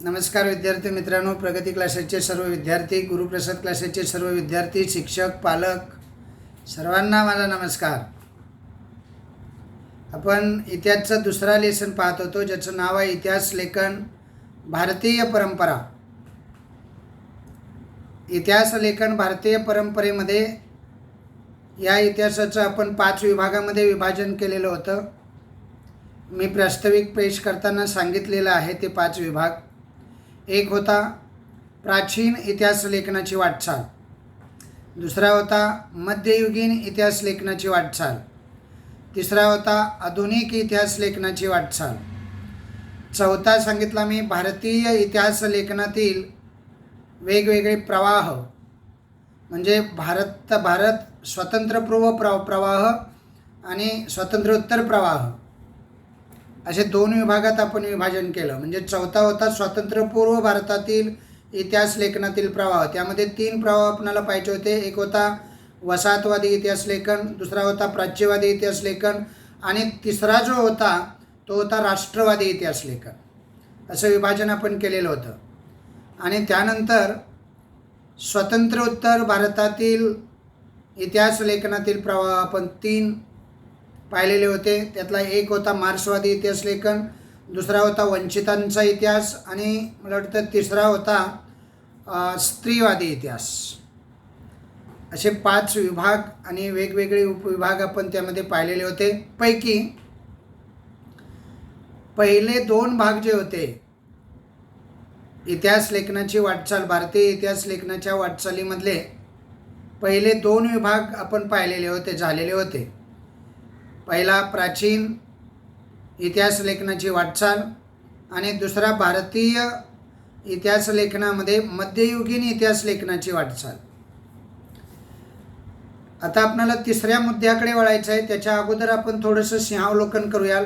नमस्कार विद्यार्थी मित्रांनो, प्रगती क्लासेसचे सर्व विद्यार्थी, गुरुप्रसाद क्लासेसचे सर्व विद्यार्थी, शिक्षक, पालक सर्वांना माझा नमस्कार. आपण इतिहासचा दुसरा लेसन पाहत होतो, ज्याचं नाव आहे इतिहास लेखन भारतीय परंपरा. इतिहास लेखन भारतीय परंपरेमध्ये या इतिहासाचं आपण 5 विभागामध्ये विभाजन केलेलं होतं. मी प्रास्ताविक पेश करताना सांगितलेलं आहे ते 5 विभाग. एक होता प्राचीन इतिहास लेखनाची वाटचाल, दुसरा होता मध्ययुगीन इतिहास लेखनाची वाटचाल, तिसरा होता आधुनिक इतिहास लेखनाची वाटचाल, चौथा सांगितला मी भारतीय इतिहास लेखनातील वेगवेगळे प्रवाह, म्हणजे भारत स्वतंत्रपूर्व प्रवाह आणि स्वातंत्र्योत्तर प्रवाह, असे 2 विभागात आपण विभाजन केलं. म्हणजे चौथा होता स्वातंत्र्यपूर्व भारतातील इतिहास लेखनातील प्रवाह. त्यामध्ये 3 प्रवाह आपल्याला पाहिजे होते. एक होता वसाहतवादी इतिहास लेखन, दुसरा होता प्राच्यवादी इतिहास लेखन आणि तिसरा जो होता तो होता राष्ट्रवादी इतिहास लेखन. असं विभाजन आपण केलेलं होतं. आणि त्यानंतर स्वातंत्र्योत्तर भारतातील इतिहास लेखनातील प्रवाह आपण 3 पाहिलेले होते. त्यातला एक होता मार्क्सवादी इतिहास लेखन, दुसरा होता वंचितांचा इतिहास आणि मला वाटतं तिसरा होता स्त्रीवादी इतिहास. असे 5 विभाग आणि वेगवेगळे उपविभाग आपण त्यामध्ये पाहिलेले होते. पैकी पहिले 2 भाग जे होते इतिहास लेखनाची वाटचाल, भारतीय इतिहास लेखनाच्या वाटचालीमधले पहिले 2 विभाग आपण पाहिलेले होते, झालेले होते. पहिला प्राचीन इतिहास लेखनाची वाटचाल आणि दुसरा भारतीय इतिहास लेखनामध्ये मध्ययुगीन इतिहास लेखनाची वाटचाल. आता आपल्याला तिसऱ्या मुद्द्याकडे वळायचं आहे. त्याच्या अगोदर आपण थोडंसं सिंहावलोकन करूयाल.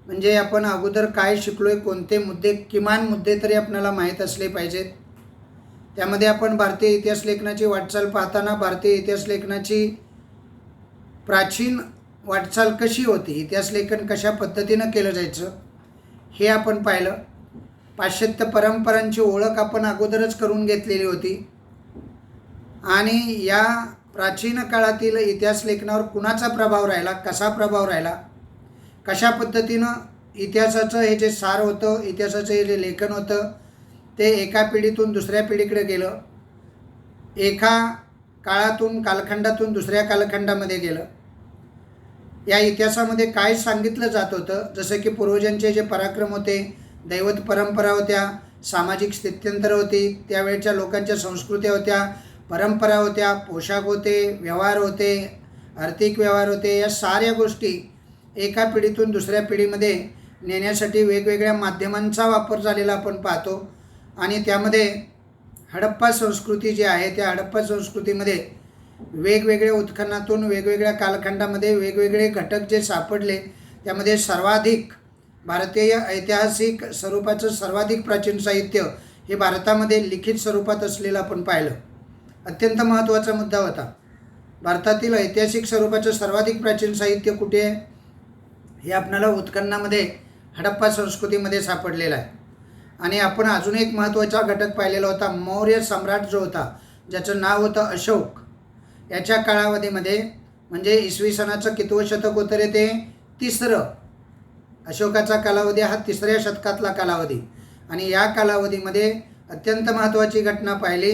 म्हणजे आपण अगोदर काय शिकलोय, कोणते मुद्दे, किमान मुद्दे तरी आपल्याला माहीत असले पाहिजेत. त्यामध्ये आपण भारतीय इतिहास लेखनाची वाटचाल पाहताना भारतीय इतिहास लेखनाची प्राचीन वाटचाल कशी होती, इतिहास लेखन कशा पद्धतीनं केलं जायचं हे आपण पाहिलं. पाश्चात्य परंपरांची ओळख आपण अगोदरच करून घेतलेली होती. आणि या प्राचीन काळातील इतिहास लेखनावर कुणाचा प्रभाव राहिला, कसा प्रभाव राहिला, कशा पद्धतीनं इतिहासाचं हे जे सार होतं, इतिहासाचं हे जे लेखन होतं ते एका पिढीतून दुसऱ्या पिढीकडे गेलं, एका काळातून कालखंडातून दुसऱ्या कालखंडामध्ये गेलं. या इतिहासामध्ये काय सांगितलं जात होतं, जसं की पूर्वजांचे जे पराक्रम होते, दैवत परंपरा होत्या, सामाजिक स्थित्यंतर होती, त्यावेळच्या लोकांच्या संस्कृत्या होत्या, परंपरा होत्या, पोशाख होते, व्यवहार होते, आर्थिक व्यवहार होते. या साऱ्या गोष्टी एका पिढीतून दुसऱ्या पिढीमध्ये नेण्यासाठी वेगवेगळ्या माध्यमांचा वापर झालेला आपण पाहतो. आणि त्यामध्ये हडप्पा संस्कृती जी आहे त्या हडप्पा संस्कृतीमध्ये वेगवेगळ्या उत्खननातून वेगवेगळ्या कालखंडामध्ये वेगवेगळे घटक जे सापडले, त्यामध्ये सर्वाधिक भारतीय ऐतिहासिक स्वरूपाचं सर्वाधिक प्राचीन साहित्य हे भारतामध्ये लिखित स्वरूपात असलेलं आपण पाहिलं. अत्यंत महत्त्वाचा मुद्दा होता. भारतातील ऐतिहासिक स्वरूपाचं सर्वाधिक प्राचीन साहित्य कुठे आहे हे आपल्याला उत्खननामध्ये हडप्पा संस्कृतीमध्ये सापडलेलं आहे. आणि आपण अजून एक महत्त्वाचा घटक पाहिलेला होता, मौर्य सम्राट जो होता, ज्याचं नाव होतं अशोक. याच्या कालावधीमध्ये म्हणजे इसवी सनाचं कितवं शतक होतं रे ते? 3रं. अशोकाचा कालावधी हा 3ऱ्या शतकातला कालावधी. आणि या कालावधीमध्ये अत्यंत महत्त्वाची घटना पाहिली.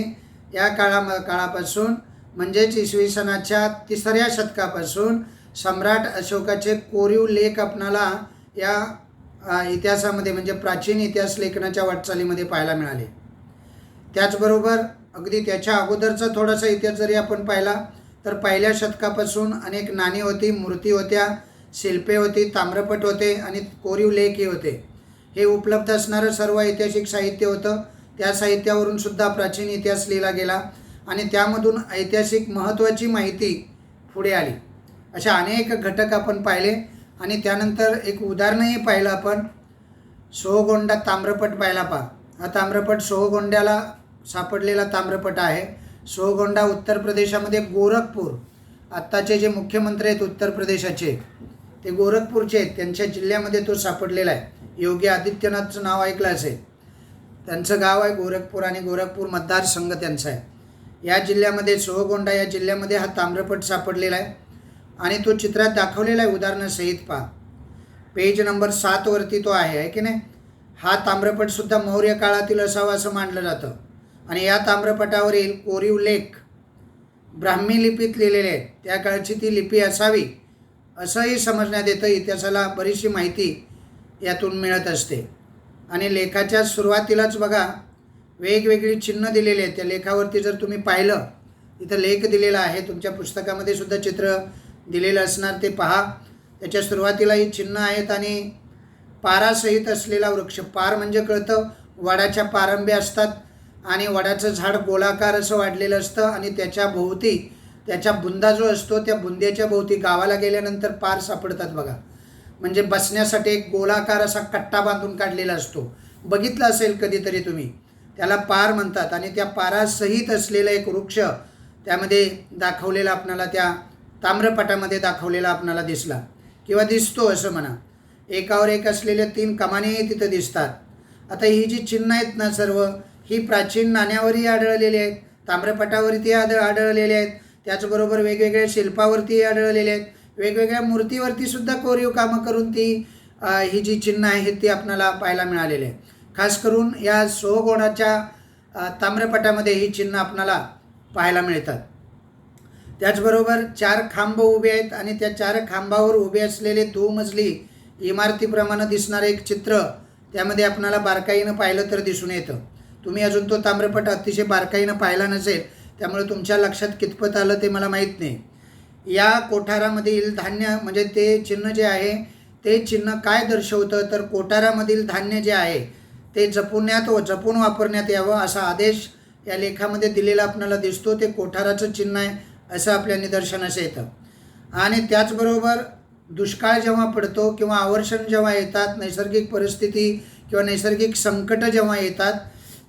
या काळापासून म्हणजेच इसवी सनाच्या 3ऱ्या शतकापासून सम्राट अशोकाचे कोरीव लेख आपणाला या इतिहासामध्ये म्हणजे प्राचीन इतिहास लेखनाच्या वाटचालीमध्ये पाहायला मिळाले. त्याचबरोबर अगदी त्याच्या अगोदरचा थोडासा इतिहास जरी आपण पाहिला तर पहिल्या शतकापासून अनेक नाणी होती, मूर्ती होत्या, शिल्पे होती, ताम्रपट होते आणि कोरीव लेखही होते. हे उपलब्ध असणारं सर्व ऐतिहासिक साहित्य होतं. त्या साहित्यावरून सुद्धा प्राचीन इतिहास लिहिला गेला आणि त्यामधून ऐतिहासिक महत्त्वाची माहिती पुढे आली. अशा अनेक घटक आपण पाहिले. आणि त्यानंतर एक उदाहरणही पाहिलं आपण, सोहगोंडा ताम्रपट पाहिला पहा. हा ताम्रपट सोहगोंड्याला सापडलेला ताम्रपट आहे. सोहगोंडा उत्तर प्रदेशामध्ये गोरखपूर, आत्ताचे जे मुख्यमंत्री आहेत उत्तर प्रदेशाचे ते गोरखपूरचे आहेत, त्यांच्या जिल्ह्यामध्ये तो सापडलेला आहे. योगी आदित्यनाथचं नाव ऐकलं असेल. त्यांचं गाव आहे गोरखपूर आणि गोरखपूर मतदारसंघ त्यांचा आहे. या जिल्ह्यामध्ये सोहगोंडा या जिल्ह्यामध्ये हा ताम्रपट सापडलेला आहे आणि तो चित्रात दाखवलेला आहे उदाहरणासहित पहा. पेज नंबर 7 वरती तो आहे की नाही. हा ताम्रपटसुद्धा मौर्य काळातील असावा असं मानलं जातं आणि या ताम्रपटावरील कोरीव लेख ब्राह्मी लिपीत लिहिलेले आहेत. त्या काळची ती लिपी असावी असंही समजण्यात येतं. इतिहासाला बरीचशी माहिती यातून मिळत असते. आणि लेखाच्या सुरुवातीलाच बघा वेगवेगळी चिन्ह दिलेली आहेत. त्या लेखावरती जर तुम्ही पाहिलं इथं लेख दिलेला आहे, तुमच्या पुस्तकामध्ये सुद्धा चित्र दिलेलं असणार ते पहा. त्याच्या सुरुवातीला ही चिन्ह आहेत आणि पारासहित असलेला वृक्ष. पार म्हणजे कळतं वडाच्या पारंब्या असतात आणि वडाचं झाड गोलाकार असं वाढलेलं असतं आणि त्याच्या भोवती त्याच्या बुंदा जो असतो त्या बुंद्याच्या भोवती गावाला गेल्यानंतर पार सापडतात बघा. म्हणजे बसण्यासाठी एक गोलाकार असा कट्टा बांधून काढलेला असतो. बघितलं असेल कधीतरी तुम्ही. त्याला पार म्हणतात आणि त्या पारासहित असलेला एक वृक्ष त्यामध्ये दाखवलेला आपणाला त्या ताम्रपटामध्ये दाखवलेला आपणाला दिसला किंवा दिसतो असं म्हणा. एकावर एक असलेल्या 3 कमानीही तिथं दिसतात. आता ही जी चिन्ह आहेत ना सर्व ही प्राचीन नाण्यावरही आढळलेली आहेत, ताम्रपटावरती आढळलेले आहेत, त्याचबरोबर वेगवेगळ्या शिल्पावरती आढळलेले आहेत, वेगवेगळ्या मूर्तीवरती सुद्धा कोरीव कामं करून ती ही जी चिन्ह आहेत ती आपल्याला पाहायला मिळालेली आहे. खास करून या सोहगोंडाच्या ताम्रपटामध्ये ही चिन्ह आपल्याला पाहायला मिळतात. त्याचबरोबर 4 खांब उभे आहेत आणि त्या 4 खांबावर उभे असलेले 2 मजली इमारतीप्रमाणे दिसणारे एक चित्र त्यामध्ये आपल्याला बारकाईनं पाहिलं तर दिसून येतं. तुम्ही अजून तो ताम्रपट अतिशय बारकाईनं पाहिला नसेल, त्यामुळे तुमच्या लक्षात कितपत आलं ते मला माहीत नाही. या कोठारामधील धान्य म्हणजे ते चिन्ह जे आहे ते चिन्ह काय दर्शवतं तर कोठारामधील धान्य जे आहे ते जपून वापरण्यात यावं असा आदेश या लेखामध्ये दिलेला आपल्याला दिसतो. ते कोठाराचं चिन्ह आहे असं आपल्या निदर्शनास येतं. आणि त्याचबरोबर दुष्काळ जेव्हा पडतो किंवा आवर्षण जेव्हा येतात, नैसर्गिक परिस्थिती किंवा नैसर्गिक संकट जेव्हा येतात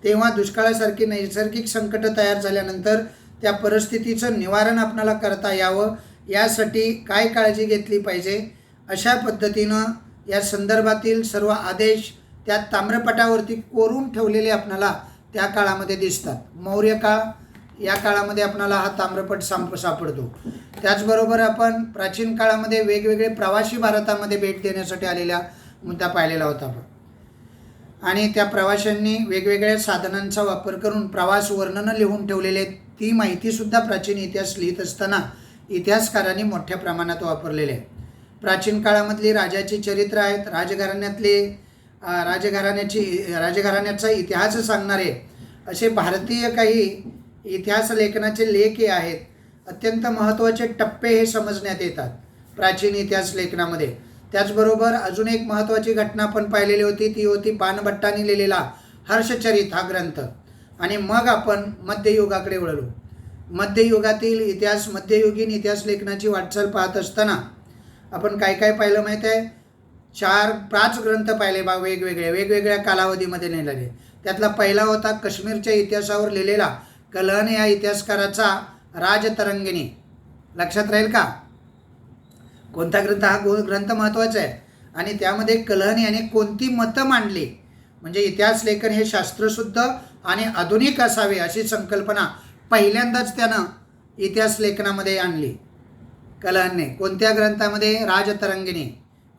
तेव्हा दुष्काळासारखी नैसर्गिक संकट तयार झाल्यानंतर त्या परिस्थितीचं निवारण आपल्याला करता यावं यासाठी काय काळजी घेतली पाहिजे अशा पद्धतीनं या संदर्भातील सर्व आदेश त्या ताम्रपटावरती कोरून ठेवलेले आपल्याला त्या काळामध्ये दिसतात. मौर्य काळ या काळामध्ये आपल्याला हा ताम्रपट सापडतो. त्याचबरोबर आपण प्राचीन काळामध्ये वेगवेगळे प्रवासी भारतामध्ये भेट देण्यासाठी आलेला मुद्दा पाहिलेला होता आपण. आणि त्या प्रवाशांनी वेगवेगळ्या साधनांचा वापर करून प्रवास वर्णनं लिहून ठेवलेले आहेत. ती माहितीसुद्धा प्राचीन इतिहास लिहित असताना इतिहासकारांनी मोठ्या प्रमाणात वापरलेले आहे. प्राचीन काळामधली राजाची चरित्र आहेत, राजघराण्याचा इतिहास सांगणारे असे भारतीय काही इतिहास लेखनाचे लेखही आहेत. अत्यंत महत्त्वाचे टप्पे हे समजण्यात येतात प्राचीन इतिहास लेखनामध्ये. त्याचबरोबर अजून एक महत्त्वाची घटना आपण पाहिलेली होती, ती होती बाणभट्टांनी लिहिलेला हर्षचरित हा ग्रंथ. आणि मग आपण मध्ययुगाकडे वळलो. मध्ययुगातील इतिहास, मध्ययुगीन इतिहास लेखनाची वाटचाल पाहत असताना आपण काय काय पाहिलं माहीत आहे? 4-5 ग्रंथ पाहिले वेगवेगळ्या कालावधीमध्ये लिहिलेले. त्यातला पहिला होता काश्मीरच्या इतिहासावर लिहिलेला कलहन या इतिहासकाराचा राजतरंगिणी. लक्षात राहील का कोणता ग्रंथ? हा ग्रंथ महत्त्वाचा आहे. आणि त्यामध्ये कलहन याने कोणती मतं मांडली, म्हणजे इतिहास लेखन हे शास्त्रशुद्ध आणि आधुनिक असावे अशी संकल्पना पहिल्यांदाच त्यानं इतिहास लेखनामध्ये आणली कलहनने. कोणत्या ग्रंथामध्ये? राजतरंगिणी.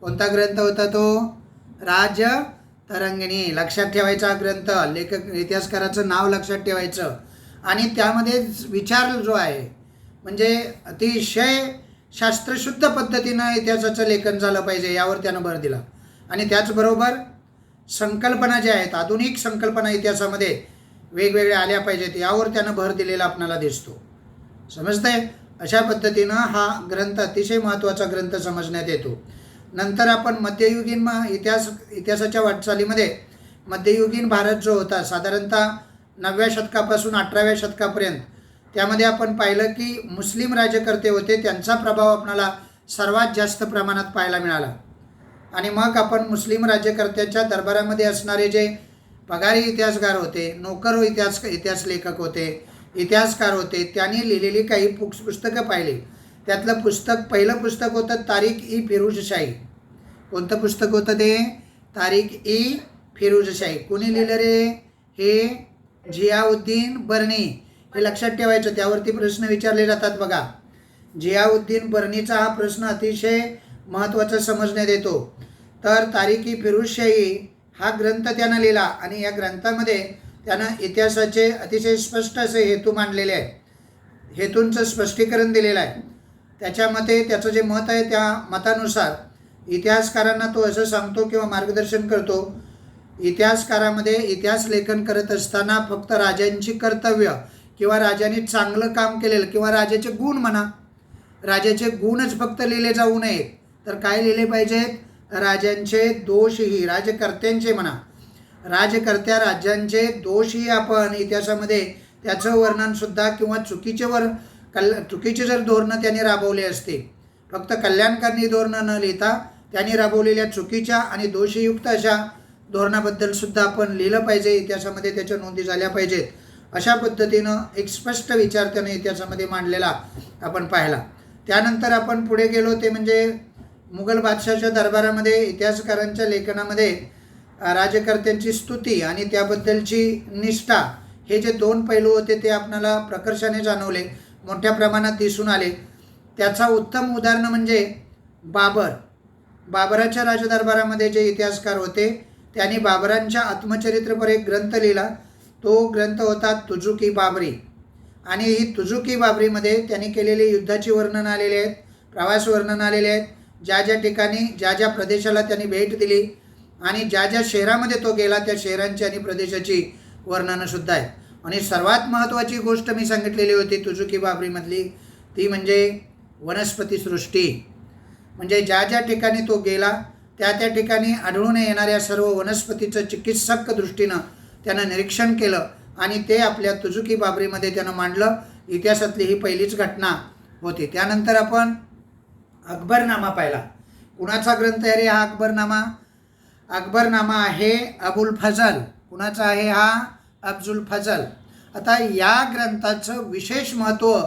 कोणता ग्रंथ होता तो? राजतरंगिणी. लक्षात ठेवायचा ग्रंथ, लेखक इतिहासकाराचं नाव लक्षात ठेवायचं. आणि त्यामध्ये विचार जो आहे म्हणजे अतिशय शास्त्रशुद्ध पद्धतीनं इतिहासाचं लेखन झालं पाहिजे यावर त्यानं भर दिला. आणि त्याचबरोबर संकल्पना ज्या आहेत, आधुनिक संकल्पना इतिहासामध्ये वेगवेगळ्या आल्या पाहिजेत यावर त्यानं भर दिलेला आपल्याला दिसतो. समजतंय? अशा पद्धतीनं हा ग्रंथ अतिशय महत्त्वाचा ग्रंथ समजण्यात येतो. नंतर आपण मध्ययुगीन इतिहासाच्या वाटचालीमध्ये मध्ययुगीन भारत जो होता साधारणतः 9व्या शतकापासून 18व्या शतकापर्यंत, त्यामध्ये आपण पाहिलं की मुस्लिम राज्यकर्ते होते, त्यांचा प्रभाव आपल्याला सर्वात जास्त प्रमाणात पाहायला मिळाला. आणि मग आपण मुस्लिम राज्यकर्त्याच्या दरबारामध्ये असणारे जे पगारी इतिहासकार होते, नोकर इतिहास लेखक होते, इतिहासकार होते, त्यांनी लिहिलेली काही पुस्तकं पाहिली. त्यातलं पहिलं पुस्तक होतं तारीख-ई-फिरोजशाही. कोणतं पुस्तक होतं ते? तारीख-ई-फिरोजशाही. कोणी लिहिलं रे? हे झियाउद्दीन बर्नी, हे लक्षात ठेवायचं, त्यावरती प्रश्न विचारले जातात बघा. झियाउद्दीन बर्नीचा हा प्रश्न अतिशय महत्त्वाचा समजण्यात येतो. तर तारीखी फिरोजशाही हा ग्रंथ त्यानं लिहिला आणि या ग्रंथामध्ये त्यानं इतिहासाचे अतिशय स्पष्ट असे हेतू मांडलेले आहेत, हेतूंचं स्पष्टीकरण दिलेलं आहे. त्याच्या मते त्याचं जे मत आहे त्या मतानुसार इतिहासकारांना तो असं सांगतो किंवा मार्गदर्शन करतो, इतिहासकारामध्ये इतिहास लेखन करत असताना फक्त राजांची कर्तव्य किंवा राजाने चांगलं काम केलेलं किंवा राजाचे गुण म्हणा, राजाचे गुणच फक्त लिहिले जाऊ नयेत, तर काय लिहिले पाहिजेत? राजांचे दोषही, राजकर्त्यांचे म्हणा, राजकर्त्या राज्यांचे दोषही आपण इतिहासामध्ये त्याचं वर्णनसुद्धा किंवा चुकीचे जर धोरणं त्यांनी राबवले असते, फक्त कल्याणकारी धोरणं न लिहिता त्यांनी राबवलेल्या चुकीच्या आणि दोषयुक्त अशा धोरणाबद्दल सुद्धा आपण लिहिलं पाहिजे, इतिहासामध्ये त्याच्या नोंदी झाल्या पाहिजेत. अशा पद्धतीनं एक स्पष्ट विचार त्याने इतिहासामध्ये मांडलेला आपण पाहिला. त्यानंतर आपण पुढे गेलो ते म्हणजे मुघल बादशाहाच्या दरबारामध्ये इतिहासकारांच्या लेखनामध्ये राजकर्त्यांची स्तुती आणि त्याबद्दलची निष्ठा, हे जे दोन पैलू होते ते आपणाला प्रकर्षाने जाणवले, मोठ्या प्रमाणात दिसून आले. त्याचा उत्तम उदाहरण म्हणजे बाबराच्या राजदरबारामध्ये जे इतिहासकार होते त्यांनी बाबरांच्या आत्मचरित्रपर एक ग्रंथ लिहिला. तो ग्रंथ होता तुजुकी बाबरी. आणि ही तुजुकी बाबरीमध्ये त्यांनी केलेले युद्धाची वर्णन आलेले आहेत, प्रवास वर्णन आलेले आहेत, ज्या ज्या ठिकाणी ज्या ज्या प्रदेशाला त्यांनी भेट दिली आणि ज्या ज्या शहरामध्ये तो गेला त्या शहरांची आणि प्रदेशाची वर्णनंसुद्धा आहेत. आणि सर्वात महत्त्वाची गोष्ट मी सांगितलेली होती तुजुकी बाबरीमधली, ती म्हणजे वनस्पती सृष्टी. म्हणजे ज्या ज्या ठिकाणी तो गेला त्या त्या ठिकाणी आढळून येणाऱ्या सर्व वनस्पतीचं चिकित्सक दृष्टीनं त्यानं निरीक्षण केलं आणि ते आपल्या तुजुकी बाबरीमध्ये त्यानं मांडलं. इतिहासातली ही पहिलीच घटना होती. त्यानंतर आपण अकबरनामा पाहिला. कुणाचा ग्रंथ आहे रे हा अकबरनामा? अकबरनामा आहे अबुल फजल. कुणाचा आहे हा? अब्जुल फजल. आता या ग्रंथाचं विशेष महत्त्व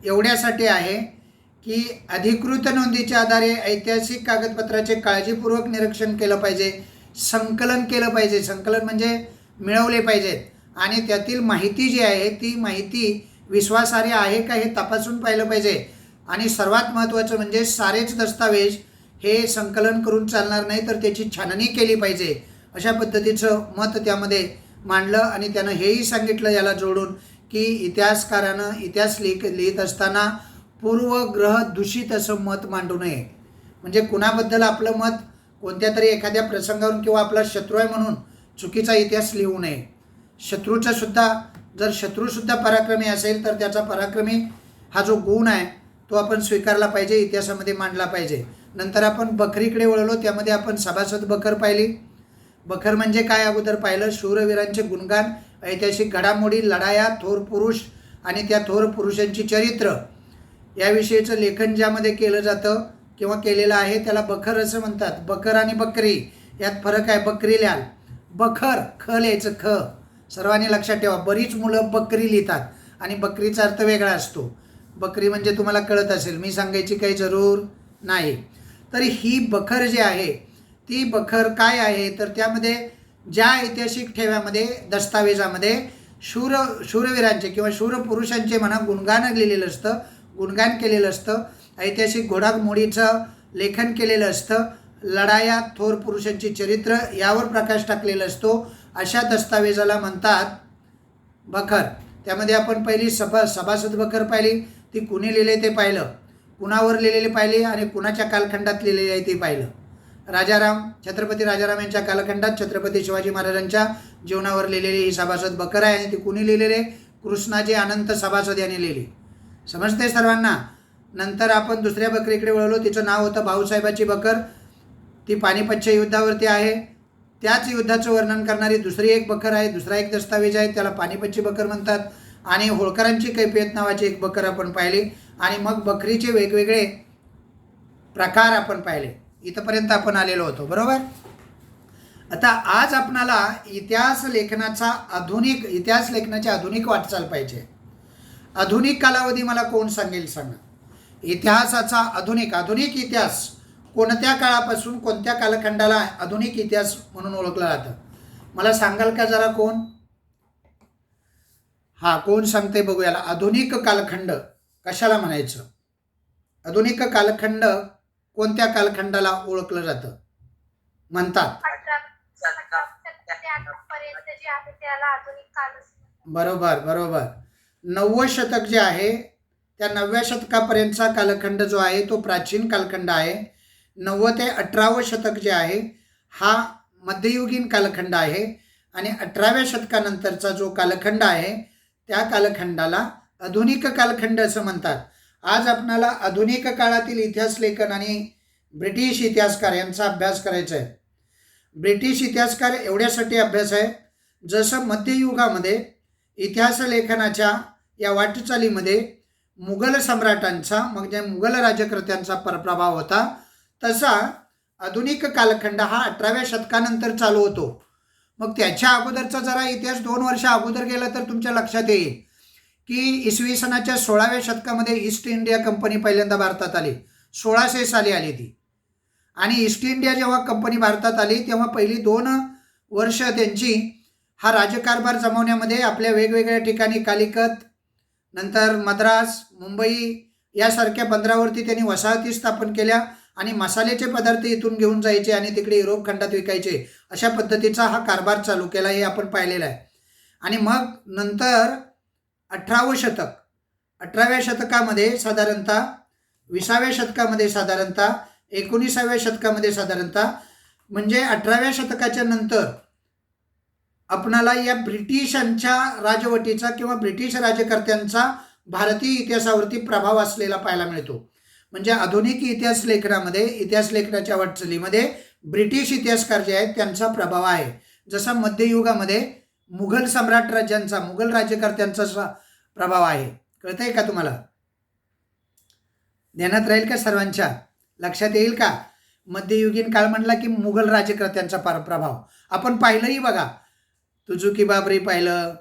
एवढ्यासाठी आहे की अधिकृत नोंदीच्या आधारे ऐतिहासिक कागदपत्राचे काळजीपूर्वक निरीक्षण केलं पाहिजे, संकलन केलं पाहिजे. संकलन म्हणजे मिळवले पाहिजेत आणि त्यातील माहिती जी आहे ती माहिती विश्वासार्ह आहे का हे तपासून पाहिलं पाहिजे. आणि सर्वात महत्त्वाचं म्हणजे सारेच दस्तावेज हे संकलन करून चालणार नाही, तर त्याची छाननी केली पाहिजे. अशा पद्धतीचं मत त्यामध्ये मांडलं आणि त्यानं हेही सांगितलं याला जोडून की इतिहासकारानं इतिहास लिहित असताना पूर्वग्रह दूषित असं मत मांडू नये. म्हणजे कुणाबद्दल आपलं मत कोणत्या तरी एखाद्या प्रसंगावरून किंवा आपला शत्रू आहे म्हणून चुकीचा इतिहास लिहू नये. जर शत्रूसुद्धा पराक्रमी असेल तर त्याचा पराक्रमी हा जो गुण आहे तो आपण स्वीकारला पाहिजे, इतिहासामध्ये मांडला पाहिजे. नंतर आपण बखरीकडे वळलो, त्यामध्ये आपण सभासद बखर पाहिली. बखर म्हणजे काय अगोदर पाहिलं? शूरवीरांचे गुणगान, ऐतिहासिक घडामोडी, लढाया, थोर पुरुष आणि त्या थोर पुरुषांची चरित्र याविषयीचं लेखन ज्यामध्ये केलं जातं किंवा केलेलं आहे त्याला बखर असं म्हणतात. बखर आणि बकरी यात फरक आहे. बकरी लिहाल, बखर ख लिहायचं, ख. सर्वांनी लक्षात ठेवा, बरीच मुलं बकरी लिहितात आणि बकरीचा अर्थ वेगळा असतो. बकरी म्हणजे तुम्हाला कळत असेल, मी सांगायची काही जरूर नाही. तर ही बखर जी आहे ती बखर काय आहे तर त्यामध्ये ज्या ऐतिहासिक ठेव्यामध्ये दस्तावेजामध्ये शूरवीरांचे किंवा शूरपुरुषांचे म्हणा गुणगान लिहिलेलं असतं, गुणगान केलेलं असतं, ऐतिहासिक घोडामोडीचं लेखन केलेलं असतं, लढाया, थोर पुरुषांची चरित्र यावर प्रकाश टाकलेला असतो, अशा दस्तावेजाला म्हणतात बखर. त्यामध्ये आपण पहिली सभासद बखर पाहिली, ती कुणी लिहिले ते पाहिलं, कुणावर लिहिलेली पाहिली आणि कुणाच्या कालखंडात लिहिलेली आहे ते पाहिलं. छत्रपती राजाराम यांच्या कालखंडात छत्रपती शिवाजी महाराजांच्या जीवनावर लिहिलेली ही सभासद बखर आहे आणि ती कुणी लिहिलेले? कृष्णाजी अनंत सभासद यांनी लिहिली. समजते सर्वांना? नंतर आपण दुसऱ्या बकरीकडे वळलो, तिचं नाव होतं भाऊसाहेबाची बखर. ती पानिपतच्या युद्धावरती आहे. त्याच युद्धाचं वर्णन करणारी दुसरी एक बखर आहे, दुसरा एक दस्तावेज आहे, त्याला पानिपतची बखर म्हणतात. आणि होळकरांची कैफियत नावाची एक बखर आपण पाहिली आणि मग बकरीचे वेगवेगळे प्रकार आपण पाहिले. इथपर्यंत आपण आलेलो होतो, बरोबर. आता आज आपणाला इतिहास लेखनाची आधुनिक वाटचाल पाहिजे. आधुनिक कालावधी मला कोण सांगेल सांगा? इतिहासाचा आधुनिक इतिहास कोणत्या काळापासून कोणत्या कालखंडाला आधुनिक इतिहास म्हणून ओळखला जातं? मला सांगाल का जरा कोण? हा, कोण सांगते बघूयाला. आधुनिक कालखंड कशाला म्हणायचं? आधुनिक कालखंड कोणत्या कालखंडाला ओळखलं जातं म्हणतात? बरोबर बरोबर. 9वं शतक जे आहे त्या 9व्या शतकापर्यंतचा कालखंड जो आहे तो प्राचीन कालखंड आहे. 9वं ते 18वं शतक जे आहे हा मध्ययुगीन कालखंड आहे आणि 18व्या शतकानंतरचा जो कालखंड आहे त्या कालखंडाला आधुनिक कालखंड असं म्हणतात. आज आपणाला आधुनिक काळातील इतिहास लेखन आणि ब्रिटिश इतिहासकार यांचा अभ्यास करायचा आहे. ब्रिटिश इतिहासकार एवढ्यासाठी अभ्यास आहे, जसं मध्ययुगामध्ये इतिहास लेखनाच्या या वाटचालीमध्ये मुघल सम्राटांचा म्हणजे मुघल राज्यकर्त्यांचा प्रभाव होता, तसा आधुनिक कालखंड हा 18व्या शतकानंतर चालू होतो. मग त्याच्या अगोदरचा जरा इतिहास 2 वर्ष अगोदर गेला तर तुमच्या लक्षात येईल की इसवी सनाच्या 16व्या शतकामध्ये ईस्ट इंडिया कंपनी पहिल्यांदा भारतात आली. 1600 साली आली ती. आणि ईस्ट इंडिया जेव्हा कंपनी भारतात आली तेव्हा पहिली 2 वर्ष त्यांची हा राज्यकारभार जमवण्यामध्ये आपल्या वेगवेगळ्या ठिकाणी कालिकत, नंतर मद्रास, मुंबई यासारख्या बंदरावरती त्यांनी वसाहती स्थापन केल्या आणि मसाल्याचे पदार्थ इथून घेऊन जायचे आणि तिकडे युरोप खंडात विकायचे. अशा पद्धतीचा हा कारभार चालू केला, हे आपण पाहिलेलं आहे. आणि मग नंतर 18वं शतक, 18व्या शतकामध्ये साधारणतः, 20व्या शतकामध्ये साधारणतः, 19व्या शतकामध्ये साधारणतः, म्हणजे 18व्या शतकाच्या नंतर आपणाला या ब्रिटिशांच्या राजवटीचा किंवा ब्रिटिश राज्यकर्त्यांचा भारतीय इतिहासावरती प्रभाव असलेला पाहायला मिळतो. म्हणजे आधुनिक इतिहास लेखनामध्ये, इतिहास लेखनाच्या वाटचालीमध्ये ब्रिटिश इतिहासकार जे आहेत त्यांचा प्रभाव आहे. जसा मध्ययुगामध्ये मुघल सम्राट राज्यांचा, मुघल राज्यकर्त्यांचा प्रभाव आहे. कळतंय का तुम्हाला? ध्यानात राहील का सर्वांच्या? लक्षात येईल का? मध्ययुगीन काळ म्हणला की मुघल राज्यकर्त्यांचा प्रभाव आपण पाहिलंही बघा. तुझुकी बाबरी पाहिलं,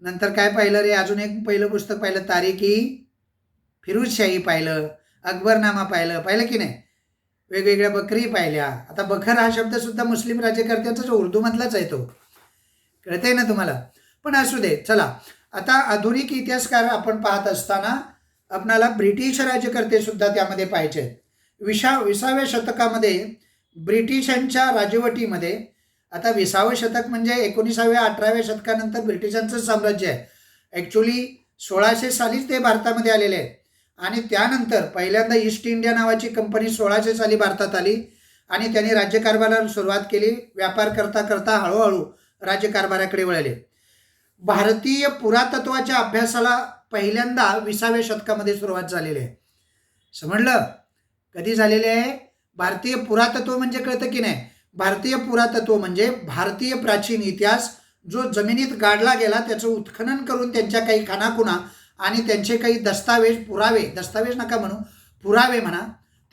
नंतर काय पाहिलं रे, अजून एक पहिलं पुस्तक पाहिलं, तारीखी फिरोजशाही पाहिलं, अकबरनामा पाहिलं की नाही? वेगवेगळ्या बकरी पाहिल्या. आता बखर हा शब्द सुद्धा मुस्लिम राज्यकर्त्यांचा जो उर्दूमधलाच आहे तो. कळतंय ना तुम्हाला? पण असू दे, चला. आता आधुनिक इतिहासकार आपण पाहत असताना आपणाला ब्रिटिश राज्यकर्ते सुद्धा त्यामध्ये पाहिजे. 20व्या शतकामध्ये ब्रिटिशांच्या राजवटीमध्ये, आता 20वं शतक म्हणजे 19व्या 18व्या शतकानंतर ब्रिटिशांचं साम्राज्य आहे. ॲक्च्युली 1600 सालीच ते भारतामध्ये आलेले आहेत आणि त्यानंतर पहिल्यांदा ईस्ट इंडिया नावाची कंपनी 1600 साली भारतात आली आणि त्यांनी राज्यकारभाराला सुरुवात केली. व्यापार करता करता हळूहळू राज्यकारभाराकडे वळले. भारतीय पुरातत्वाच्या अभ्यासाला पहिल्यांदा 20व्या शतकामध्ये सुरुवात झालेली आहे. समजलं? कधी झालेले आहे? भारतीय पुरातत्व म्हणजे कळतं की नाही? भारतीय पुरातत्व म्हणजे भारतीय प्राचीन इतिहास जो जमिनीत गाडला गेला त्याचं उत्खनन करून त्यांच्या काही खाणाखुणा आणि त्यांचे काही दस्तावेज, पुरावे, दस्तावेज नका म्हणू, पुरावे म्हणा,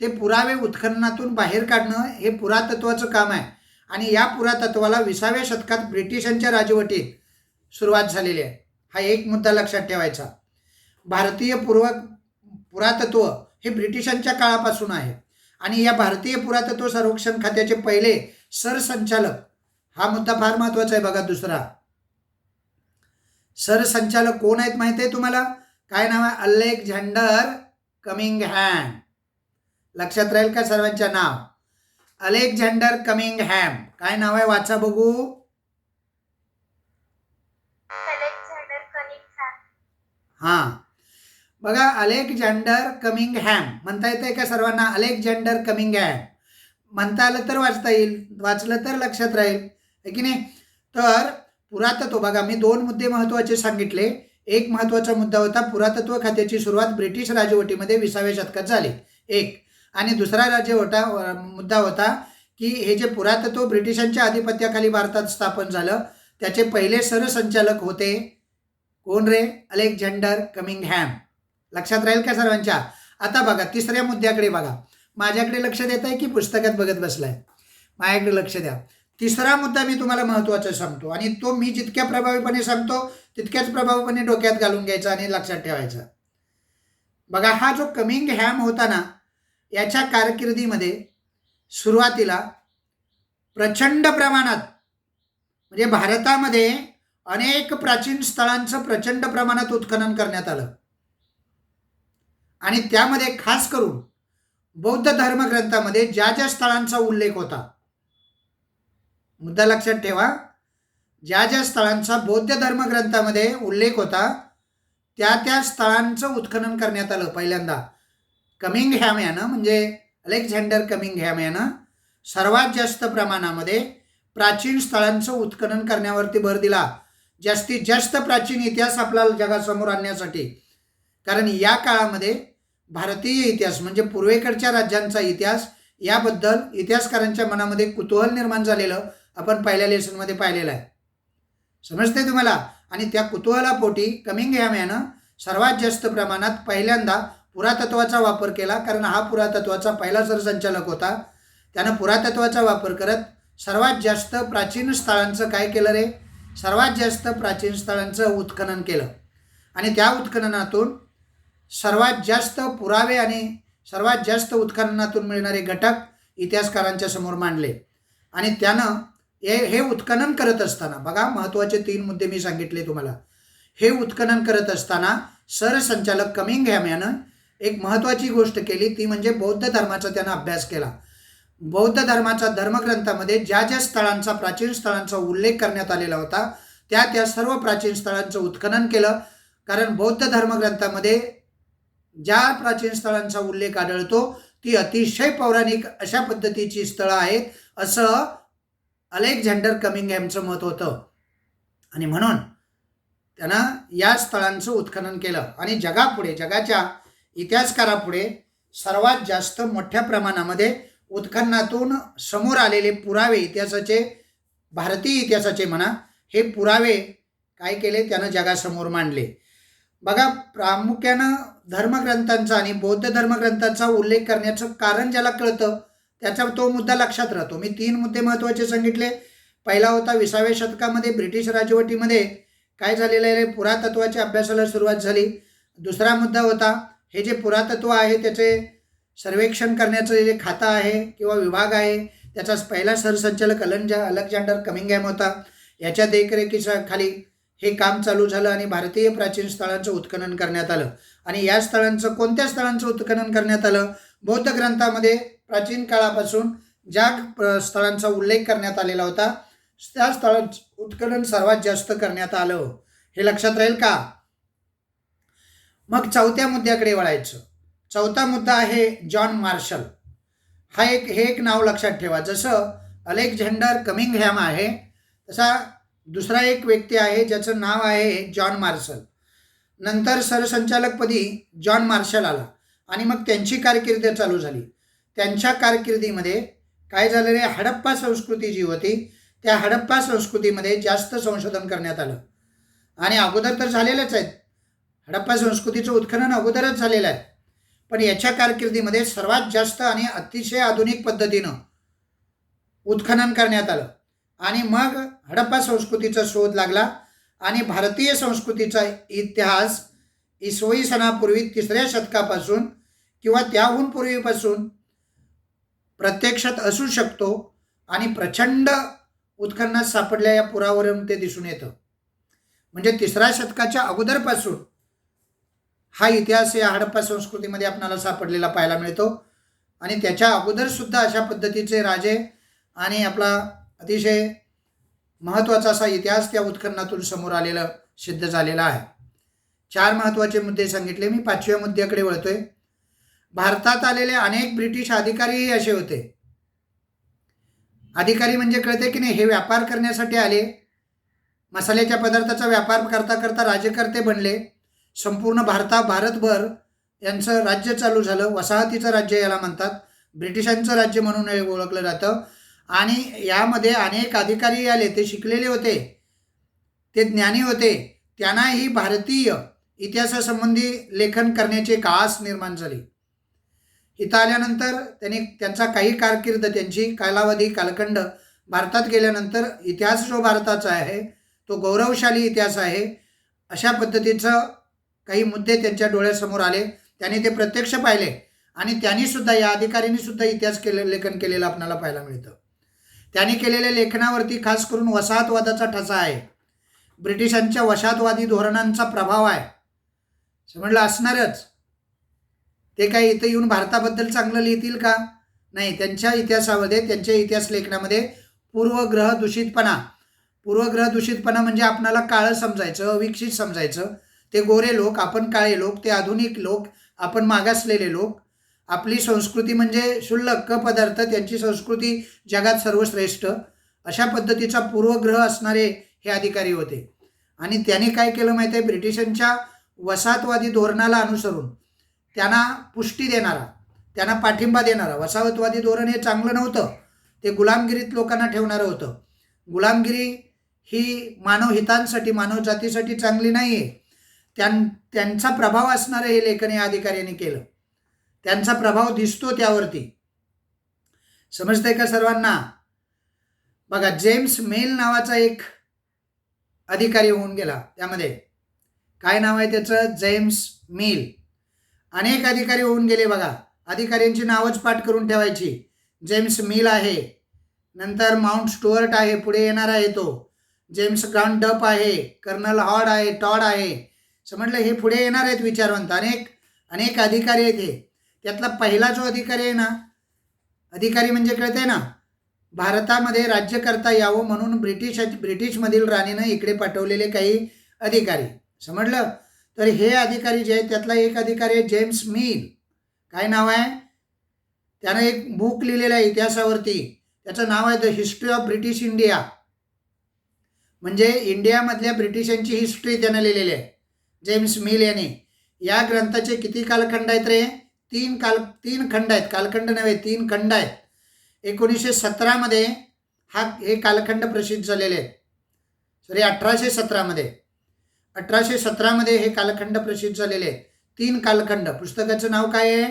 ते पुरावे उत्खननातून बाहेर काढणं हे पुरातत्वाचं काम आहे. आणि या पुरातत्वाला 20व्या शतकात ब्रिटिशांच्या राजवटीत सुरुवात झालेली आहे. हा एक मुद्दा लक्षात ठेवायचा. भारतीय पुरातत्व हे ब्रिटिशांच्या काळापासून आहे आणि या भारतीय पुरातत्व सर्वेक्षण खात्याचे पहिले सरसंचालक, हा मुद्दा फार महत्त्वाचा आहे बघा. दुसरा, सरसंचालक कोण आहेत माहिती आहे तुम्हाला? काय नाव आहे? अलेक्झांडर कमिंगहॅम. लक्षात राहील का सर्वांच्या नाव? अलेक्झांडर कमिंगहॅम. काय नाव आहे? वाचा बघू. हां, बघा, अलेक्झांडर कमिंगहॅम म्हणता येतंय का सर्वांना? अलेक्झांडर कमिंगहॅम म्हणता आलं तर वाचता येईल, वाचलं तर लक्षात राहील, आहे की नाही? तर पुरातत्व बघा, मी 2 मुद्दे महत्त्वाचे सांगितले. एक महत्त्वाचा मुद्दा होता पुरातत्व खात्याची सुरुवात ब्रिटिश राजवटीमध्ये 20व्या शतकात झाली, एक. आणि दुसरा मुद्दा होता की हे जे पुरातत्व ब्रिटिशांच्या आधिपत्याखाली भारतात स्थापन झालं त्याचे पहिले सरसंचालक होते कोण रे? अलेक्झांडर कमिंगहॅम. लक्षात राहील का सर्वांच्या? आता बघा, तिसऱ्या मुद्द्याकडे बघा. माझ्याकडे लक्ष देत आहे की पुस्तकात बघत बसलाय? माझ्याकडे लक्ष द्या. तिसरा मुद्दा मी तुम्हाला महत्त्वाचा सांगतो आणि तो मी जितक्या प्रभावीपणे सांगतो तितक्याच प्रभावीपणे डोक्यात घालून घ्यायचा आणि लक्षात ठेवायचा. बघा, हा जो कमिंगहॅम होता ना, याच्या कारकिर्दीमध्ये सुरुवातीला प्रचंड प्रमाणात म्हणजे भारतामध्ये अनेक प्राचीन स्थळांचं प्रचंड प्रमाणात उत्खनन करण्यात आलं आणि त्यामध्ये खास करून बौद्ध धर्मग्रंथामध्ये ज्या ज्या स्थळांचा उल्लेख होता, मुद्दा लक्षात ठेवा, ज्या ज्या स्थळांचा बौद्ध धर्मग्रंथामध्ये उल्लेख होता त्या त्या स्थळांचं उत्खनन करण्यात आलं पहिल्यांदा. कमिंगहॅम यानं म्हणजे अलेक्झांडर कमिंगहॅम यानं सर्वात जास्त प्रमाणामध्ये प्राचीन स्थळांचं उत्खनन करण्यावरती भर दिला, जास्तीत जास्त प्राचीन इतिहास आपल्याला जगासमोर आणण्यासाठी. कारण या काळामध्ये भारतीय इतिहास म्हणजे पूर्वेकडच्या राज्यांचा इतिहास याबद्दल इतिहासकारांच्या मनामध्ये कुतूहल निर्माण झालेलं आपण पहिल्या लेसनमध्ये पाहिलेलं आहे. समजते तुम्हाला? आणि त्या कुतूहलापोटी कमिंगहॅम यानं सर्वात जास्त प्रमाणात पहिल्यांदा पुरातत्वाचा वापर केला. कारण हा पुरातत्वाचा पहिला सरसंचालक होता. त्यानं पुरातत्वाचा वापर करत सर्वात जास्त प्राचीन स्थळांचं काय केलं रे? सर्वात जास्त प्राचीन स्थळांचं उत्खनन केलं आणि त्या उत्खननातून सर्वात जास्त पुरावे आणि सर्वात जास्त उत्खननातून मिळणारे घटक इतिहासकारांच्या समोर मांडले. आणि त्यानं हे उत्खनन करत असताना बघा, महत्त्वाचे 3 मुद्दे मी सांगितले तुम्हाला. हे उत्खनन करत असताना सरसंचालक कमिंगहॅम यानं एक महत्त्वाची गोष्ट केली, ती म्हणजे बौद्ध धर्माचा त्यानं अभ्यास केला. बौद्ध धर्माच्या धर्मग्रंथामध्ये ज्या ज्या स्थळांचा प्राचीन स्थळांचा उल्लेख करण्यात आलेला होता त्या त्या सर्व प्राचीन स्थळांचं उत्खनन केलं. कारण बौद्ध धर्मग्रंथामध्ये ज्या प्राचीन स्थळांचा उल्लेख आढळतो ती अतिशय पौराणिक अशा पद्धतीची स्थळं आहेत असं अलेक्झांडर कमिंगहॅमचं मत होतं. आणि म्हणून त्यानं या स्थळांचं उत्खनन केलं आणि जगाच्या इतिहासकारापुढे सर्वात जास्त मोठ्या प्रमाणामध्ये उत्खननातून समोर आलेले पुरावे इतिहासाचे, भारतीय इतिहासाचे म्हणा, हे पुरावे काय केले त्यानं जगासमोर मांडले. बघा, प्रामुख्यानं धर्मग्रंथांचा आणि बौद्ध धर्मग्रंथांचा उल्लेख करण्याचं कारण ज्याला कळतं त्याचा तो मुद्दा लक्षात राहतो. मी 3 मुद्दे महत्त्वाचे सांगितले. पहिला होता 20व्या शतकामध्ये ब्रिटिश राजवटीमध्ये काय झालेलं आहे, पुरातत्वाच्या अभ्यासाला सुरुवात झाली. दुसरा मुद्दा होता हे जे पुरातत्व आहे त्याचे सर्वेक्षण करण्याचं जे खातं आहे किंवा विभाग आहे त्याचा पहिला सरसंचालक अलेक्झांडर कमिंगहॅम होता. याच्या देखरेखीखाली हे काम चालू झालं आणि भारतीय प्राचीन स्थळांचं उत्खनन करण्यात आलं. आणि या स्थळांचं, कोणत्या स्थळांचं उत्खनन करण्यात आलं? बौद्ध ग्रंथामध्ये प्राचीन काळापासून ज्या स्थळांचा उल्लेख करण्यात आलेला होता त्या स्थळांचं उत्खनन सर्वात जास्त करण्यात आलं. हे लक्षात राहील का? मग चौथ्या मुद्द्याकडे वळायचं. चौथा मुद्दा आहे जॉन मार्शल. हे एक नाव लक्षात ठेवा. जसं अलेक्झांडर कमिंगहॅम आहे तसा दुसरा एक व्यक्ती आहे ज्याचं नाव आहे जॉन मार्शल. नंतर सरसंचालकपदी जॉन मार्शल आला आणि मग त्यांची कारकीर्द चालू झाली. त्यांच्या कारकिर्दीमध्ये काय झालं रे, हडप्पा संस्कृती जी होती त्या हडप्पा संस्कृतीमध्ये जास्त संशोधन करण्यात आलं. आणि अगोदर तर झालेलंच आहेत, हडप्पा संस्कृतीचं उत्खनन अगोदरच झालेलं आहे, पण याच्या कारकिर्दीमध्ये सर्वात जास्त आणि अतिशय आधुनिक पद्धतीनं उत्खनन करण्यात आलं. आणि मग हडप्पा संस्कृतीचा शोध लागला आणि भारतीय संस्कृतीचा इतिहास इसवी सनापूर्वी 3ऱ्या शतकापासून किंवा त्याहून पूर्वीपासून प्रत्यक्षात असू शकतो आणि प्रचंड उत्खननात सापडल्या या पुरावरून ते दिसून येतं. म्हणजे 3ऱ्या शतकाच्या अगोदरपासून हा इतिहास या हडप्पा संस्कृतीमध्ये आपल्याला सापडलेला पाहायला मिळतो. आणि त्याच्या अगोदरसुद्धा अशा पद्धतीचे राजे आणि आपला अतिशय महत्त्वाचा असा इतिहास त्या उत्खननातून समोर आलेला सिद्ध झालेला आहे. 4 महत्त्वाचे मुद्दे सांगितले. मी 5व्या मुद्द्याकडे वळतोय. भारतात आलेले अनेक ब्रिटिश अधिकारीही असे होते. अधिकारी म्हणजे कळते की नाही, हे व्यापार करण्यासाठी आले, मसाल्याच्या पदार्थाचा व्यापार करता करता राज्यकर्ते बनले. संपूर्ण भारतभर यांचं राज्य चालू झालं. वसाहतीचं राज्य याला म्हणतात, ब्रिटिशांचं राज्य म्हणून हे ओळखलं जातं. आणि यामध्ये अनेक अधिकारी आले, ते शिकलेले होते, ते ज्ञानी होते, त्यांनाही भारतीय इतिहासासंबंधी लेखन करण्याची एक आस निर्माण झाली. इथं आल्यानंतर त्यांनी त्यांचा काही कारकीर्द, त्यांची कालखंड भारतात गेल्यानंतर इतिहास जो भारताचा आहे तो गौरवशाली इतिहास आहे अशा पद्धतीचं काही मुद्दे त्यांच्या डोळ्यासमोर आले. त्यांनी ते प्रत्यक्ष पाहिले आणि त्यांनीसुद्धा, या अधिकाऱ्यांनीसुद्धा इतिहास लेखन केलेलं आपल्याला पाहायला मिळतं. त्याने केलेल्या लेखनावरती खास करून वसाहतवादाचा ठसा आहे, ब्रिटिशांच्या वसाहतवादी धोरणांचा प्रभाव आहे. समजलं असणारच. ते काय इथं येऊन भारताबद्दल चांगलं लिहितील का? नाही. त्यांच्या इतिहासामध्ये, त्यांच्या इतिहास लेखनामध्ये पूर्वग्रह दूषितपणा म्हणजे आपणाला काळं समजायचं, अविकसित समजायचं. ते गोरे लोक, आपण काळे लोक, ते आधुनिक लोक, आपण मागासलेले लोक. आपली संस्कृती म्हणजे क्षुल्लक पदार्थ, त्यांची संस्कृती जगात सर्वश्रेष्ठ. अशा पद्धतीचा पूर्वग्रह असणारे हे अधिकारी होते. आणि त्यांनी काय केलं माहिती आहे? ब्रिटिशांच्या वसाहतवादी धोरणाला अनुसरून त्यांना पुष्टी देणारा, त्यांना पाठिंबा देणारा. वसाहतवादी धोरण हे चांगलं नव्हतं, ते गुलामगिरीत लोकांना ठेवणारं होतं. गुलामगिरी ही मानवहितांसाठी, मानवजातीसाठी चांगली नाही आहे. त्यांचा प्रभाव असणारं हे लेखन या अधिकाऱ्यांनी केलं. त्यांचा प्रभाव दिसतो त्यावरती. समजतंय का सर्वांना? बघा, जेम्स मिल नावाचा एक अधिकारी होऊन गेला. त्यामध्ये काय नाव आहे त्याचं? James mill. अनेक अधिकारी होऊन गेले बघा. अधिकाऱ्यांची नावच पाठ करून ठेवायची. जेम्स मिल आहे, नंतर माउंट स्टुअर्ट आहे, पुढे येणार आहे तो. जेम्स ग्रांट डप आहे, कर्नल हॉड आहे, टॉड आहे. समजलं? हे पुढे येणार आहेत विचारवंत. अनेक अधिकारी आहेत हे. त्यातला पहिला जो अधिकारी आहे ना, अधिकारी म्हणजे कळतंय ना, भारतामध्ये राज्य करता यावं म्हणून ब्रिटिशमधील राणीनं इकडे पाठवलेले काही अधिकारी. समजलं? तर हे अधिकारी जे आहेत त्यातला एक अधिकारी आहे जेम्स मिल. काय नाव आहे? त्यानं एक बुक लिहिलेलं आहे इतिहासावरती. त्याचं नाव आहे the history of British India. म्हणजे इंडियामधल्या ब्रिटिशांची हिस्ट्री त्यानं लिहिलेली आहे जेम्स मिल याने. या ग्रंथाचे किती कालखंड आहेत रे? तीन खंड आहेत. कालखंड नव्हे, 3 खंड आहेत. 1917 हे कालखंड प्रसिद्ध झालेले आहेत. 1817 हे कालखंड प्रसिद्ध झालेले आहेत. 3 कालखंड. पुस्तकाचं नाव काय आहे?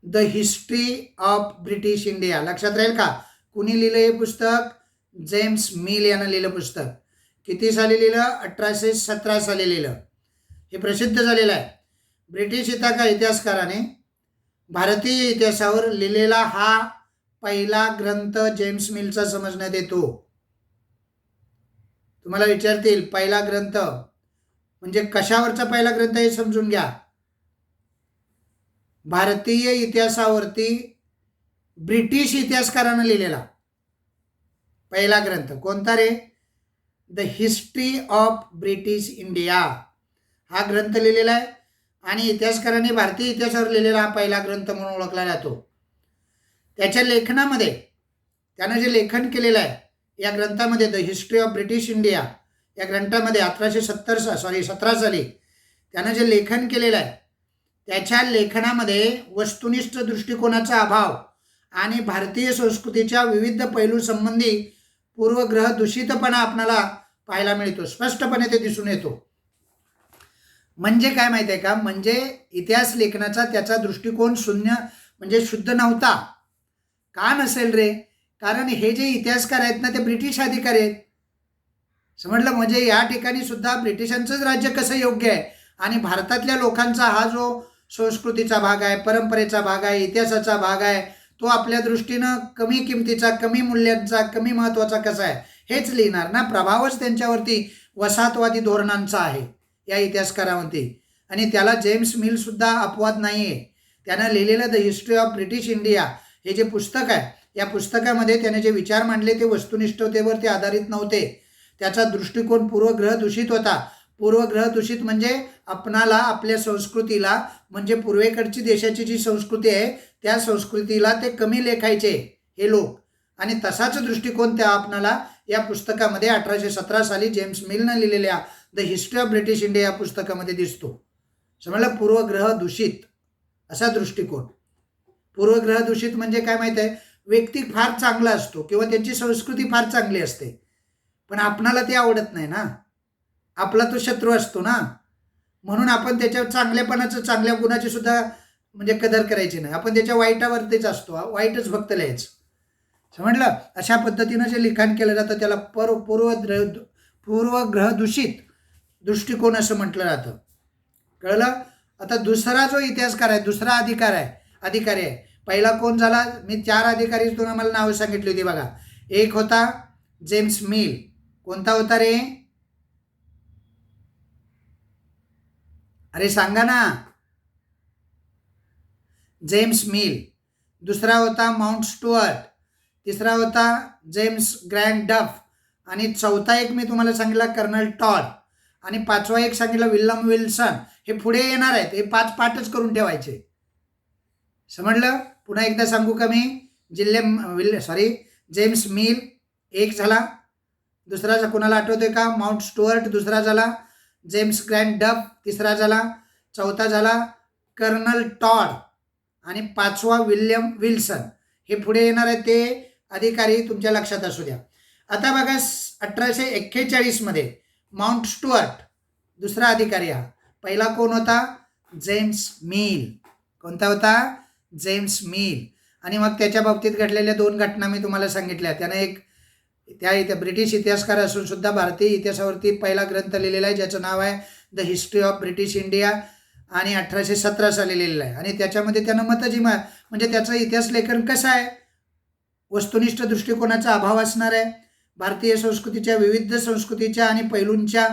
The history of British India. लक्षात राहील का? कुणी लिहिलं हे पुस्तक? जेम्स मिल यानं लिहिलं पुस्तक. किती साली लिहिलं? 1817 साली लिहिलं. हे प्रसिद्ध झालेलं आहे. ब्रिटिश इतिहासकाराने भारतीय इतिहासावर लिहिलेला हा पहिला ग्रंथ जेम्स मिलचा समजण्यात येतो. तुम्हाला विचारतील पहिला ग्रंथ म्हणजे कशावरचा पहिला ग्रंथ हे समजून घ्या. भारतीय इतिहासावरती ब्रिटिश इतिहासकारानं लिहिलेला पहिला ग्रंथ कोणता रे? The history of British India हा ग्रंथ लिहिलेला आहे. आणि इतिहासकारांनी भारतीय इतिहासावर लिहिलेला हा पहिला ग्रंथ म्हणून ओळखला जातो. त्याच्या लेखनामध्ये त्यानं जे लेखन केलेलं आहे या ग्रंथामध्ये, the history of British India या ग्रंथामध्ये 17 साली त्यानं जे लेखन केलेलं आहे त्याच्या लेखनामध्ये वस्तुनिष्ठ दृष्टिकोनाचा अभाव आणि भारतीय संस्कृतीच्या विविध पैलू संबंधी पूर्वग्रह दूषितपणा आपणाला पाहायला मिळतो. स्पष्टपणे ते दिसून येतो. म्हणजे काय माहिती आहे का? म्हणजे इतिहास लेखनाचा त्याचा दृष्टिकोन शून्य म्हणजे शुद्ध नव्हता. का नसेल रे? कारण हे जे इतिहासकार आहेत ना ते ब्रिटिश अधिकारी आहेत. समजलं? म्हणजे या ठिकाणी सुद्धा ब्रिटिशांचंच राज्य कसं योग्य आहे आणि भारतातल्या लोकांचा हा जो संस्कृतीचा भाग आहे, परंपरेचा भाग आहे, इतिहासाचा भाग आहे, तो आपल्या दृष्टीनं कमी किमतीचा, कमी मूल्यांचा, कमी महत्त्वाचा कसा आहे हेच लिहिणार ना. प्रभावच त्यांच्यावरती वसाहतवादी धोरणांचा आहे या इतिहासकारावरती. आणि त्याला जेम्स मिल सुद्धा अपवाद नाही आहे. त्यानं लिहिलेलं the history of British India हे जे पुस्तक आहे या पुस्तकामध्ये त्याने जे विचार मांडले ते वस्तुनिष्ठतेवरती आधारित नव्हते. त्याचा दृष्टिकोन पूर्वग्रह दूषित होता. पूर्वग्रह दूषित म्हणजे आपणाला, आपल्या संस्कृतीला, म्हणजे पूर्वेकडची देशाची जी संस्कृती आहे त्या संस्कृतीला ते कमी लेखायचे हे लोक. आणि तसाच दृष्टिकोन त्या आपणाला या पुस्तकामध्ये 1817 साली जेम्स मिलनं लिहिलेल्या the history of British India या पुस्तकामध्ये दिसतो. समजलं? पूर्वग्रह दूषित असा दृष्टिकोन. पूर्वग्रह दूषित म्हणजे काय माहिती आहे? व्यक्ती फार चांगला असतो किंवा त्यांची संस्कृती फार चांगली असते, पण आपणाला ते आवडत नाही ना. आपला तो शत्रू असतो ना. म्हणून आपण त्याच्या चांगल्यापणाचं, चांगल्या गुणाची सुद्धा म्हणजे कदर करायची नाही. आपण त्याच्या वाईटावरतीच असतो, वाईटच फक्त लिहायचं. समजलं? अशा पद्धतीनं जे लिखाण केलं जातं त्याला पूर्वग्रह दूषित दृष्टिकोन असं म्हटलं जातं. कळलं? आता दुसरा जो इतिहासकार आहे, दुसरा अधिकारी आहे. पहिला कोण झाला? मी 4 अधिकारी तुम्हाला नावं सांगितली होती बघा. एक होता जेम्स मिल. कोणता होता रे? अरे सांगा ना. James mill. दुसरा होता माउंट स्टुअर्ट. तिसरा होता जेम्स ग्रँड डफ. आणि चौथा एक मी तुम्हाला सांगितला कर्नल टॉड. आणि पाचवा एक सांगितलं विल्यम विल्सन. हे पुढे येणार आहेत. हे 5 पाठच करून ठेवायचे. समजलं? पुन्हा एकदा सांगू का मी? जेम्स मिल एक झाला. दुसरा कुणाला आठवतोय का? माउंट स्टुअर्ट दुसरा झाला. जेम्स ग्रँड डफ तिसरा झाला. चौथा झाला कर्नल टॉड. आणि 5वा विल्यम विल्सन. हे पुढे येणार आहे ते अधिकारी तुमच्या लक्षात असू द्या. आता बघा 1841 मध्ये माउंट स्टुअर्ट दुसरा अधिकारी. हा पहिला कोण होता? James mill. कोणता होता? James mill. आणि मग त्याच्या बाबतीत घडलेल्या 2 घटना मी तुम्हाला सांगितल्या. त्यानं एक त्या ब्रिटिश इतिहासकार असून सुद्धा भारतीय इतिहासावरती पहिला ग्रंथ लिहिलेला आहे ज्याचं नाव आहे the history of British India. आणि 1817 साली लिहिलेलं आहे. आणि त्याच्यामध्ये त्यानं म्हणजे त्याचं इतिहास लेखन कसं आहे? वस्तुनिष्ठ दृष्टिकोनाचा अभाव असणार आहे. भारतीय संस्कृतीच्या विविध संस्कृतीच्या आणि पैलूंच्या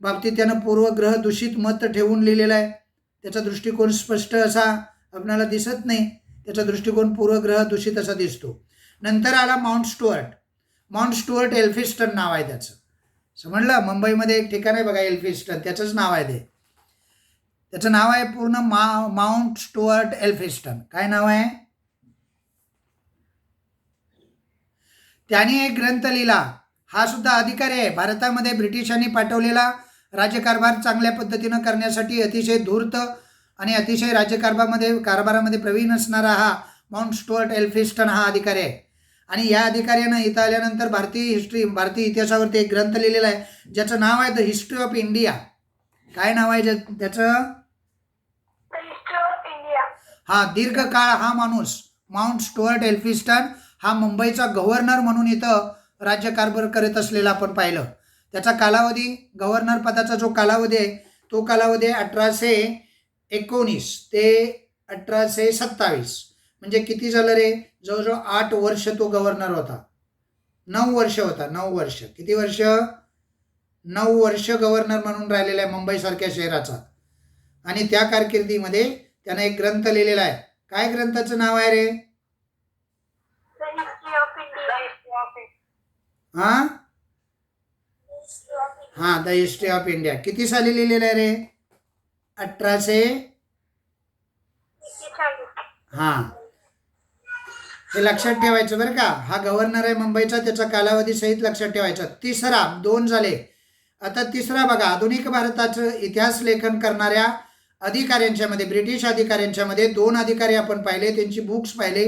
बाबतीत त्यानं पूर्वग्रह दूषित मत ठेवून लिहिलेलं आहे. त्याचा दृष्टिकोन स्पष्ट असा आपल्याला दिसत नाही. त्याचा दृष्टिकोन पूर्वग्रह दूषित असा दिसतो. नंतर आला Mount Stuart. Mount Stuart Elphinstone नाव आहे त्याचं. समजलं? मुंबईमध्ये एक ठिकाण आहे बघा एल्फिस्टन. त्याचंच नाव आहे ते. त्याचं नाव आहे पूर्ण माउंट स्टुअर्ट एल्फिस्टन. काय नाव आहे? त्याने एक ग्रंथ लिहिला. हा सुद्धा अधिकारी आहे. भारतामध्ये ब्रिटिशांनी पाठवलेला राज्यकारभार चांगल्या पद्धतीनं करण्यासाठी अतिशय धूर्त आणि अतिशय कारभारामध्ये प्रवीण असणारा हा माउंट स्टुअर्ट एल्फिस्टन हा अधिकारी आहे. आणि या अधिकाऱ्यानं इथं आल्यानंतर भारतीय इतिहासावरती एक ग्रंथ लिहिलेला आहे ज्याचं नाव आहे द हिस्ट्री ऑफ इंडिया. काय नाव आहे त्याचं? हा दीर्घकाळ हा माणूस माउंट स्टुअर्ट एल्फिस्टन हा मुंबईचा गव्हर्नर म्हणून इथं राज्यकारभार करत असलेला आपण पाहिलं. त्याचा कालावधी गव्हर्नर पदाचा जो कालावधी आहे तो कालावधी आहे 1819 ते 1827. म्हणजे किती झालं रे? जवळजवळ 8 वर्ष तो गव्हर्नर होता. 9 वर्ष होता. 9 वर्ष. किती वर्ष? 9 वर्ष गव्हर्नर म्हणून राहिलेला आहे मुंबईसारख्या शहराचा. आणि त्या कारकिर्दीमध्ये त्यानं एक ग्रंथ लिहिलेला आहे. काय ग्रंथाचं नाव आहे रे? The history of India. किती साली लिहिलेलं आहे रे? 1800. हे लक्षात ठेवायचं बरं का. हा गव्हर्नर आहे मुंबईचा. त्याचा कालावधी सहित लक्षात ठेवायचा. 2 झाले. आता तिसरा बघा. आधुनिक भारताचं इतिहास लेखन करणाऱ्या अधिकाऱ्यांच्या मध्ये ब्रिटिश अधिकाऱ्यांच्या मध्ये 2 अधिकारी आपण पाहिले. त्यांची बुक्स पाहिले.